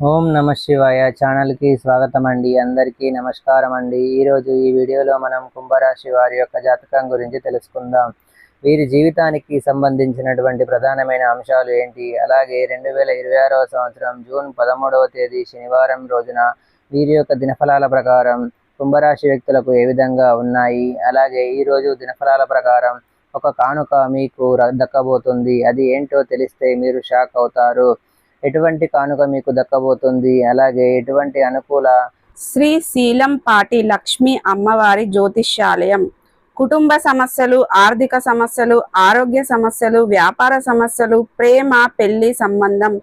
ఓం నమ శివాయ ఛానల్ కి స్వాగతం అండి. అందరికీ నమస్కారం అండి. ఈరోజు ఈ వీడియోలో మనం కుంభరాశి వారి యొక్క జాతకం గురించి తెలుసుకుందాం. వీరి జీవితానికి సంబంధించినటువంటి ప్రధానమైన అంశాలు ఏంటి, అలాగే 2026వ సంవత్సరం జూన్ 13వ తేదీ శనివారం రోజున వీరి యొక్క దినఫలాల ప్రకారం కుంభరాశి వ్యక్తులకు ఏ విధంగా ఉన్నాయి, అలాగే ఈరోజు దినఫలాల ప్రకారం ఒక కానుక మీకు దక్కబోతుంది. అది ఏంటో తెలిస్తే మీరు షాక్ అవుతారు. ఎటువంటి కానుక మీకు దక్కబోతుంది, అలాగే ఎటువంటి అనుకూల శ్రీ శీలంపాటి లక్ష్మీ అమ్మవారి జ్యోతిష్యాలయం కుటుంబ సమస్యలు, ఆర్థిక సమస్యలు, ఆరోగ్య సమస్యలు, వ్యాపార సమస్యలు, ప్రేమ, పెళ్లి సంబంధం,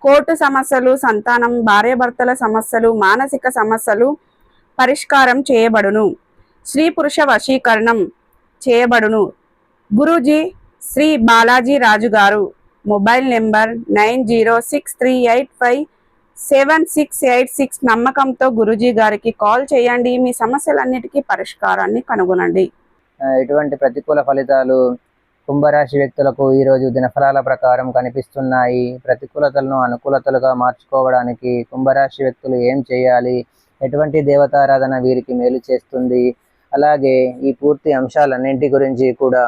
కోర్టు సమస్యలు, సంతానం, భార్యాభర్తల సమస్యలు, మానసిక సమస్యలు పరిష్కారం చేయబడును. స్త్రీ పురుష వశీకరణం చేయబడును. గురూజీ శ్రీ బాలాజీ రాజు గారు. Mobile number 9063857686. నమ్మకంతో గురూజీ గారికి కాల్ చేయండి. మీ సమస్యలన్నిటికీ పరిష్కారాన్ని కనుగొనండి. ఎటువంటి ప్రతికూల ఫలితాలు కుంభరాశి వ్యక్తులకు ఈరోజు దినఫలాల ప్రకారం కనిపిస్తున్నాయి? ప్రతికూలతలను అనుకూలతలుగా మార్చుకోవడానికి కుంభరాశి వ్యక్తులు ఏం చేయాలి, ఎటువంటి దేవతారాధన వీరికి మేలు చేస్తుంది, అలాగే ఈ పూర్తి అంశాలన్నింటి గురించి కూడా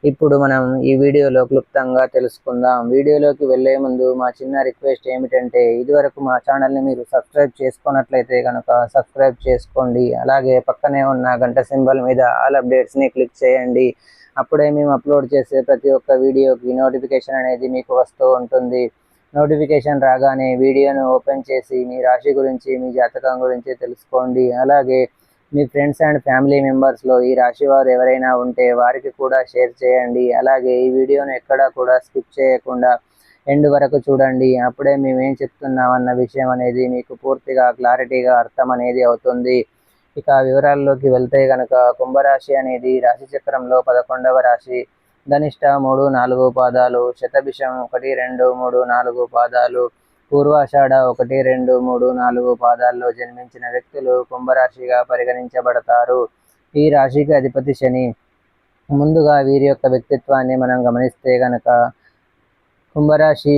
ఇప్పుడు మనం ఈ వీడియోలో క్లుప్తంగా తెలుసుకుందాం. వీడియోలోకి వెళ్ళే ముందు మా చిన్న రిక్వెస్ట్ ఏమిటంటే, ఇదివరకు మా ఛానల్ని మీరు సబ్స్క్రైబ్ చేసుకున్నట్లయితే కనుక సబ్స్క్రైబ్ చేసుకోండి. అలాగే పక్కనే ఉన్న గంట సింబల్ మీద ఆల్ అప్డేట్స్ని క్లిక్ చేయండి. అప్పుడే మేము అప్లోడ్ చేసే ప్రతి ఒక్క వీడియోకి నోటిఫికేషన్ అనేది మీకు వస్తూ ఉంటుంది. నోటిఫికేషన్ రాగానే వీడియోను ఓపెన్ చేసి మీ రాశి గురించి, మీ జాతకం గురించి తెలుసుకోండి. అలాగే మీ ఫ్రెండ్స్ అండ్ ఫ్యామిలీ మెంబర్స్లో ఈ రాశి వారు ఎవరైనా ఉంటే వారికి కూడా షేర్ చేయండి. అలాగే ఈ వీడియోను ఎక్కడా కూడా స్కిప్ చేయకుండా ఎండ్ వరకు చూడండి. అప్పుడే మేమేం చెప్తున్నాం అన్న విషయం అనేది మీకు పూర్తిగా క్లారిటీగా అర్థం అనేది అవుతుంది. ఇక వివరాల్లోకి వెళ్తే కనుక కుంభరాశి అనేది రాశి చక్రంలో 11వ రాశి. ధనిష్ట 3, 4 పాదాలు, శతభిషం 1, 2, 3, 4 పాదాలు, పూర్వాషాఢ 1, 2, 3, 4 పాదాల్లో జన్మించిన వ్యక్తులు కుంభరాశిగా పరిగణించబడతారు. ఈ రాశికి అధిపతి శని. ముందుగా వీరి యొక్క వ్యక్తిత్వాన్ని మనం గమనిస్తే గనక కుంభరాశి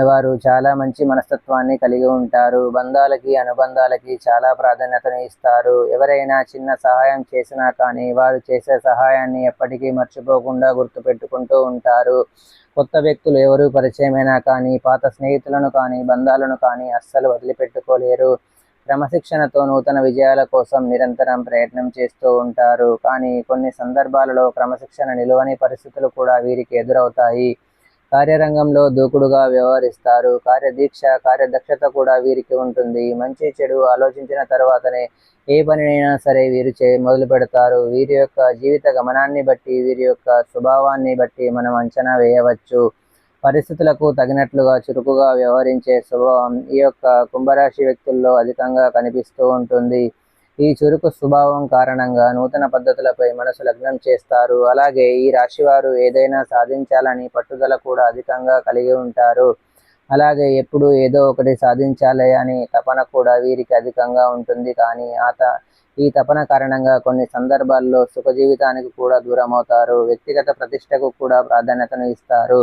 వారు చాలా మంచి మనస్తత్వాన్ని కలిగి ఉంటారు. బంధాలకి, అనుబంధాలకి చాలా ప్రాధాన్యతను ఇస్తారు. ఎవరైనా చిన్న సహాయం చేసినా కానీ వారు చేసే సహాయాన్ని ఎప్పటికీ మర్చిపోకుండా గుర్తుపెట్టుకుంటూ ఉంటారు. కొత్త వ్యక్తులు ఎవరు పరిచయమైనా కానీ పాత స్నేహితులను కానీ బంధాలను కానీ అస్సలు వదిలిపెట్టుకోలేరు. క్రమశిక్షణతో నూతన విజయాల కోసం నిరంతరం ప్రయత్నం చేస్తూ ఉంటారు. కానీ కొన్ని సందర్భాలలో క్రమశిక్షణ నిలువని పరిస్థితులు కూడా వీరికి ఎదురవుతాయి. కార్యరంగంలో దూకుడుగా వ్యవహరిస్తారు. కార్యదీక్ష, కార్యదక్షత కూడా వీరికి ఉంటుంది. మంచి చెడు ఆలోచించిన తర్వాతనే ఏ పనినైనా సరే వీరు మొదలు పెడతారు. వీరి యొక్క జీవిత గమనాన్ని బట్టి, వీరి యొక్క స్వభావాన్ని బట్టి మనం అంచనా వేయవచ్చు. పరిస్థితులకు తగినట్లుగా చురుకుగా వ్యవహరించే స్వభావం ఈ యొక్క కుంభరాశి వ్యక్తుల్లో అధికంగా కనిపిస్తూ ఉంటుంది. ఈ చురుకు స్వభావం కారణంగా నూతన పద్ధతులపై మనసు లగ్నం చేస్తారు. అలాగే ఈ రాశివారు ఏదైనా సాధించాలని పట్టుదల కూడా అధికంగా కలిగి ఉంటారు. అలాగే ఎప్పుడు ఏదో ఒకటి సాధించాలి అని తపన కూడా వీరికి అధికంగా ఉంటుంది. కానీ ఈ తపన కారణంగా కొన్ని సందర్భాల్లో సుఖ జీవితానికి కూడా దూరం అవుతారు. వ్యక్తిగత ప్రతిష్టకు కూడా ప్రాధాన్యతను ఇస్తారు.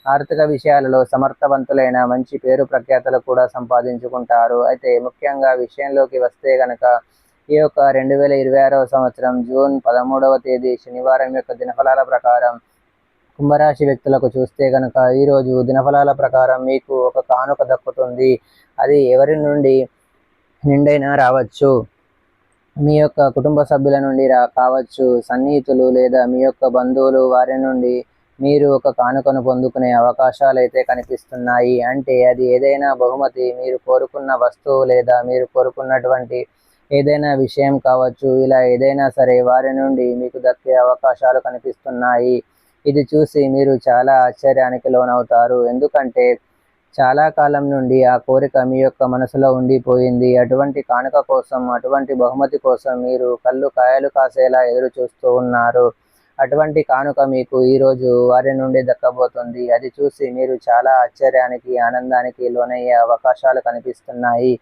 ఆర్థిక విషయాలలో సమర్థవంతులైన మంచి పేరు ప్రఖ్యాతలు కూడా సంపాదించుకుంటారు. అయితే ముఖ్యంగా విషయంలోకి వస్తే గనక ఈ యొక్క 2026వ సంవత్సరం జూన్ 13వ తేదీ శనివారం యొక్క దినఫలాల ప్రకారం కుంభరాశి వ్యక్తులకు చూస్తే కనుక ఈరోజు దినఫలాల ప్రకారం మీకు ఒక కానుక దక్కుతుంది. అది ఎవరి నుండి నిండైనా రావచ్చు. మీ యొక్క కుటుంబ సభ్యుల నుండి కావచ్చు, సన్నిహితులు లేదా మీ యొక్క బంధువులు, వారి నుండి మీరు ఒక కానుకను పొందుకునే అవకాశాలు అయితే కనిపిస్తున్నాయి. అంటే అది ఏదైనా బహుమతి, మీరు కోరుకున్న వస్తువు లేదా మీరు కోరుకున్నటువంటి ఏదైనా విషయం కావచ్చు. ఇలా ఏదైనా సరే వారి నుండి మీకు దక్కే అవకాశాలు కనిపిస్తున్నాయి. ఇది చూసి మీరు చాలా ఆశ్చర్యానికి లోనవుతారు. ఎందుకంటే చాలా కాలం నుండి ఆ కోరిక మీ యొక్క మనసులో ఉండిపోయింది. అటువంటి కానుక కోసం, అటువంటి బహుమతి కోసం మీరు కళ్ళు కాయలు కాసేలా ఎదురు చూస్తూ ఉన్నారు. అటువంటి కానుక మీకు ఈరోజు వారి నుండి దక్కబోతుంది. అది చూసి మీరు చాలా ఆశ్చర్యానికి, ఆనందానికి లోనయ్యే అవకాశాలు కనిపిస్తున్నాయి.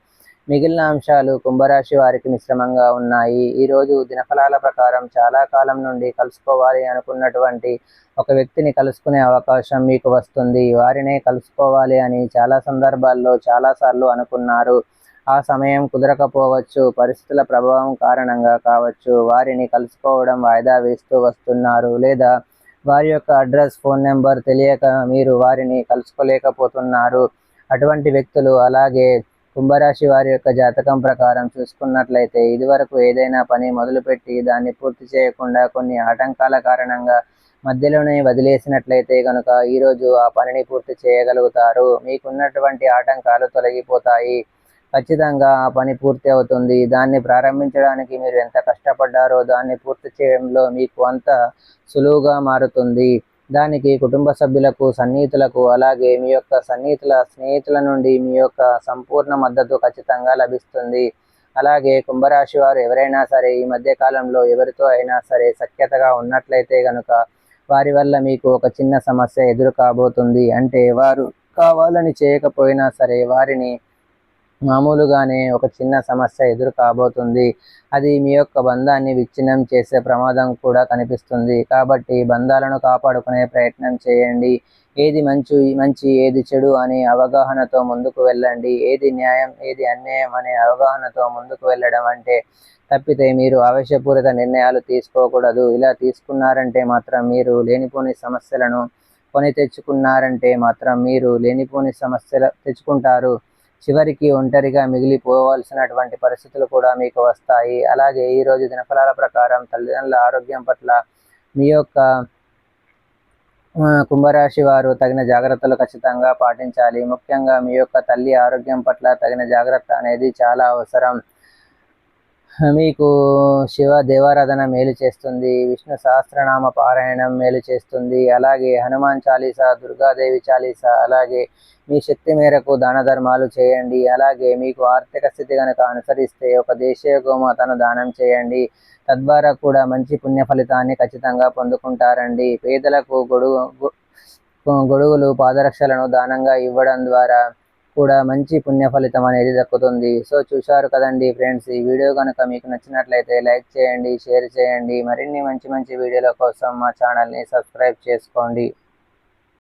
మిగిలిన అంశాలు కుంభరాశి వారికి మిశ్రమంగా ఉన్నాయి. ఈరోజు దినఫలాల ప్రకారం చాలా కాలం నుండి కలుసుకోవాలి అనుకున్నటువంటి ఒక వ్యక్తిని కలుసుకునే అవకాశం మీకు వస్తుంది. వారినే కలుసుకోవాలి అని చాలా సందర్భాల్లో చాలాసార్లు అనుకున్నారు. ఆ సమయం కుదరకపోవచ్చు, పరిస్థితుల ప్రభావం కారణంగా కావచ్చు. వారిని కలుసుకోవడం వాయిదా వేస్తూ వస్తున్నారు, లేదా వారి యొక్క అడ్రస్, ఫోన్ నెంబర్ తెలియక మీరు వారిని కలుసుకోలేకపోతున్నారు. అటువంటి వ్యక్తులు అలాగే కుంభరాశి వారి యొక్క జాతకం ప్రకారం చూసుకున్నట్లయితే ఇదివరకు ఏదైనా పని మొదలుపెట్టి దాన్ని పూర్తి చేయకుండా కొన్ని ఆటంకాల కారణంగా మధ్యలోనే వదిలేసినట్లయితే కనుక ఈరోజు ఆ పనిని పూర్తి చేయగలుగుతారు. మీకున్నటువంటి ఆటంకాలు తొలగిపోతాయి. ఖచ్చితంగా ఆ పని పూర్తి అవుతుంది. దాన్ని ప్రారంభించడానికి మీరు ఎంత కష్టపడ్డారో దాన్ని పూర్తి చేయడంలో మీకు అంత సులువుగా మారుతుంది. దానికి కుటుంబ సభ్యులకు, సన్నిహితులకు, అలాగే మీ యొక్క స్నేహితుల నుండి మీ యొక్క సంపూర్ణ మద్దతు ఖచ్చితంగా లభిస్తుంది. అలాగే కుంభరాశి వారు ఎవరైనా సరే ఈ మధ్య కాలంలో ఎవరితో అయినా సరే సఖ్యతగా ఉన్నట్లయితే కనుక వారి వల్ల మీకు ఒక చిన్న సమస్య ఎదురు కాబోతుంది. అంటే వారు కావాలని చేయకపోయినా సరే వారిని మామూలుగానే ఒక చిన్న సమస్య ఎదురు కాబోతుంది. అది మీ యొక్క బంధాన్ని విచ్ఛిన్నం చేసే ప్రమాదం కూడా కనిపిస్తుంది. కాబట్టి బంధాలను కాపాడుకునే ప్రయత్నం చేయండి. ఏది మంచి ఏది చెడు అనే అవగాహనతో ముందుకు వెళ్ళండి. ఏది న్యాయం ఏది అన్యాయం అనే అవగాహనతో ముందుకు వెళ్ళడం అంటే తప్పితే మీరు ఆవేశపూరిత నిర్ణయాలు తీసుకోకూడదు. ఇలా తీసుకున్నారంటే మాత్రం మీరు లేనిపోని సమస్యలను కొని తెచ్చుకున్నారంటే మాత్రం మీరు లేనిపోని సమస్యలు తెచ్చుకుంటారు. చివరికి ఒంటరిగా మిగిలిపోవాల్సినటువంటి పరిస్థితులు కూడా మీకు వస్తాయి. అలాగే ఈరోజు దినఫలాల ప్రకారం తల్లిదండ్రుల ఆరోగ్యం పట్ల మీ యొక్క కుంభరాశి వారు తగిన జాగ్రత్తలు ఖచ్చితంగా పాటించాలి. ముఖ్యంగా మీ యొక్క తల్లి ఆరోగ్యం పట్ల తగిన జాగ్రత్త అనేది చాలా అవసరం. మీకు శివ దేవారాధన మేలు చేస్తుంది. విష్ణు సహస్రనామ పారాయణం మేలు చేస్తుంది. అలాగే హనుమాన్ చాలీసా, దుర్గాదేవి చాలీసా, అలాగే మీ శక్తి మేరకు దాన ధర్మాలు చేయండి. అలాగే మీకు ఆర్థిక స్థితి కనుక అనుసరిస్తే ఒక దేశీయ గోమాతను దానం చేయండి. తద్వారా కూడా మంచి పుణ్య ఫలితాన్ని ఖచ్చితంగా పొందుకుంటారండి. పేదలకు గొడుగులు, పాదరక్షలను దానంగా ఇవ్వడం ద్వారా కూడా మంచి పుణ్య ఫలితం అనేది దక్కుతుంది. సో చూశారు కదండి ఫ్రెండ్స్, ఈ వీడియో కనుక మీకు నచ్చినట్లయితే లైక్ చేయండి, షేర్ చేయండి. మరిన్ని మంచి వీడియోల కోసం మా ఛానల్ని సబ్స్క్రైబ్ చేసుకోండి.